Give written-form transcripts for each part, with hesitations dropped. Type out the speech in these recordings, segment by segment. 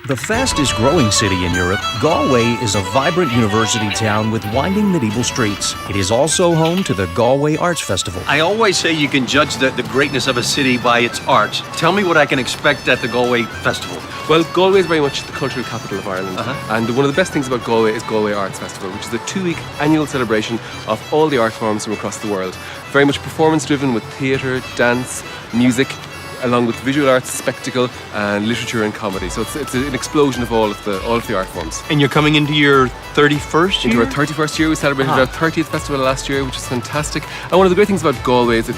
The fastest growing city in Europe, Galway is a vibrant university town with winding medieval streets. It is also home to the Galway Arts Festival. I always say you can judge the greatness of a city by its arts. Tell me what I can expect at the Galway Festival. Well, Galway is very much the cultural capital of Ireland. And one of the best things about Galway is Galway Arts Festival, which is a 2-week annual celebration of all the art forms from across the world. Very much performance-driven with theatre, dance, music, along with visual arts, spectacle, and literature and comedy. So it's an explosion of all of the art forms. And you're coming into your 31st year? Into our 31st year. We celebrated our 30th festival last year, which is fantastic. And one of the great things about Galway is the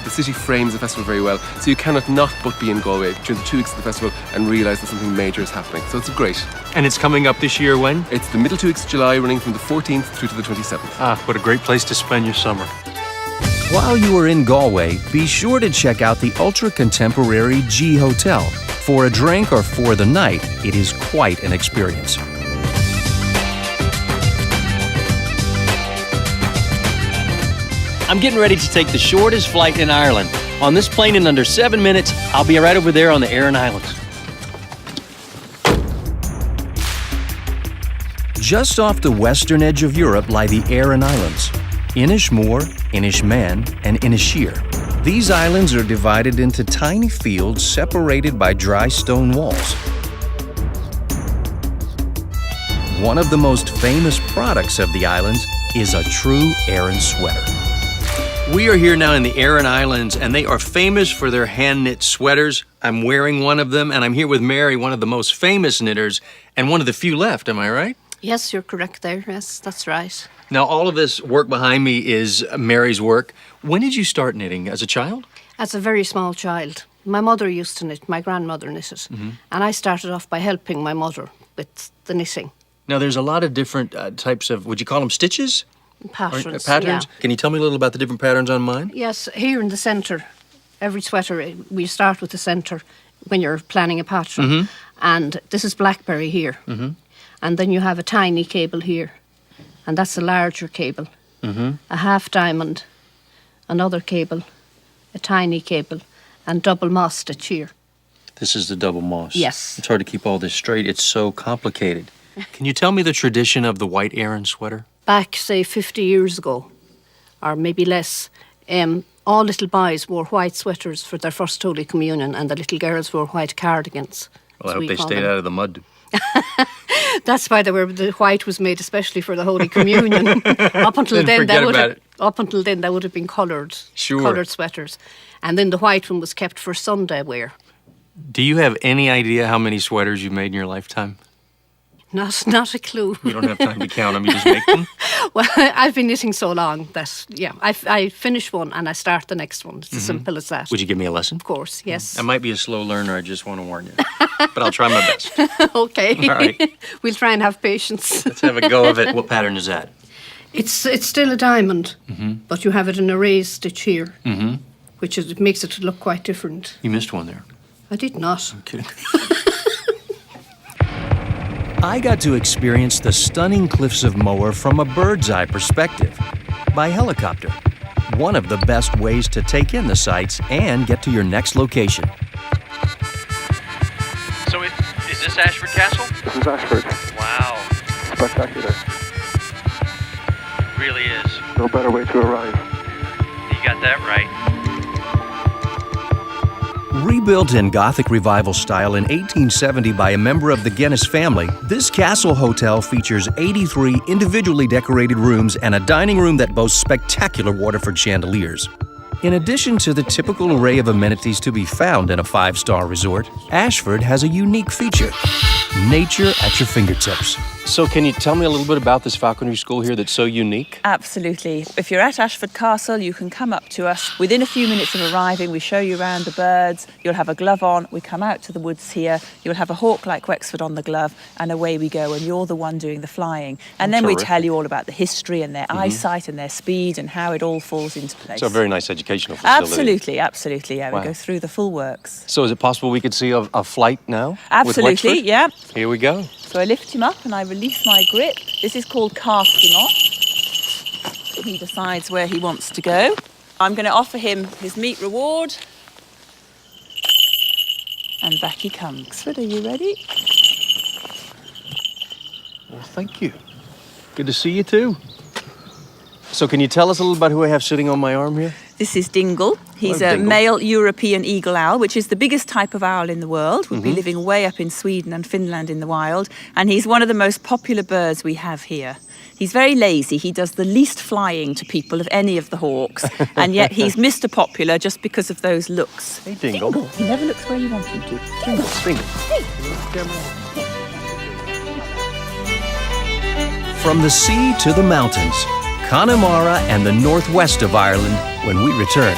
city frames the festival very well. So you cannot not but be in Galway during the 2 weeks of the festival and realise that something major is happening. So it's great. And it's coming up this year when? It's the middle 2 weeks of July, running from the 14th through to the 27th. What a great place to spend your summer. While you are in Galway, be sure to check out the ultra-contemporary G Hotel. For a drink or for the night, it is quite an experience. I'm getting ready to take the shortest flight in Ireland. On this plane in under 7 minutes, I'll be right over there on the Aran Islands. Just off the western edge of Europe lie the Aran Islands. Inishmore, Inishman, and Inisheer. These islands are divided into tiny fields separated by dry stone walls. One of the most famous products of the islands is a true Aran sweater. We are here now in the Aran Islands, and they are famous for their hand-knit sweaters. I'm wearing one of them, and I'm here with Mary, one of the most famous knitters, and one of the few left, am I right? Yes, you're correct there. Yes, that's right. Now, all of this work behind me is Mary's work. When did you start knitting? As a child? As a very small child. My mother used to knit, my grandmother knitted. And I started off by helping my mother with the knitting. Now, there's a lot of different types of, would you call them stitches? Patterns. Patterns? Yeah. Can you tell me a little about the different patterns on mine? Yes, here in the centre, every sweater, we start with the centre when you're planning a pattern. And this is blackberry here. And then you have a tiny cable here. And that's a larger cable. A half diamond, another cable, a tiny cable, and double moss stitch here. This is the double moss. Yes. It's hard to keep all this straight. It's so complicated. Can you tell me the tradition of the white Aran sweater? Back, say, 50 years ago, or maybe less, all little boys wore white sweaters for their first Holy Communion, and the little girls wore white cardigans. Well, I hope they stayed out of the mud. That's why the white was made especially for the Holy Communion. Up until then, that would have been coloured sweaters, and then the white one was kept for Sunday wear. Do you have any idea how many sweaters you've made in your lifetime? Not a clue. You don't have time to count them. You just make them. Well, I've been knitting so long that I finish one and I start the next one. It's as simple as that. Would you give me a lesson? Of course, yes. I might be a slow learner. I just want to warn you, but I'll try my best. Okay. All right. We'll try and have patience. Let's have a go of it. What pattern is that? It's still a diamond, but you have it in a raised stitch here, which it makes it look quite different. You missed one there. I did not. I'm kidding. I got to experience the stunning cliffs of Moher from a bird's eye perspective, by helicopter. One of the best ways to take in the sights and get to your next location. So is this Ashford Castle? This is Ashford. Wow. Spectacular. It really is. No better way to arrive. You got that right. Rebuilt in Gothic Revival style in 1870 by a member of the Guinness family, this castle hotel features 83 individually decorated rooms and a dining room that boasts spectacular Waterford chandeliers. In addition to the typical array of amenities to be found in a 5-star resort, Ashford has a unique feature: nature at your fingertips. So can you tell me a little bit about this falconry school here that's so unique? Absolutely. If you're at Ashford Castle, you can come up to us. Within a few minutes of arriving, we show you around the birds. You'll have a glove on. We come out to the woods here. You'll have a hawk like Wexford on the glove, and away we go, and you're the one doing the flying. And then Terrific. we tell you all about the history and their eyesight and their speed and how it all falls into place. It's a very nice educational facility. Absolutely. Yeah, Wow. we go through the full works. So is it possible we could see a flight now? with Absolutely, Wexford? yeah. Here we go. So I lift him up and I release my grip. This is called casting off. He decides where he wants to go. I'm going to offer him his meat reward. And back he comes. Wexford, are you ready? Well, thank you. Good to see you too. So can you tell us a little about who I have sitting on my arm here? This is Dingle. He's Hello, a Dingle. male European eagle owl, which is the biggest type of owl in the world. Would be living way up in Sweden and Finland in the wild. And he's one of the most popular birds we have here. He's very lazy. He does the least flying to people of any of the hawks. And yet he's Mr. Popular just because of those looks. Hey, Dingle. He never looks where you want him to. Dingle. From the sea to the mountains, Connemara and the northwest of Ireland when we return.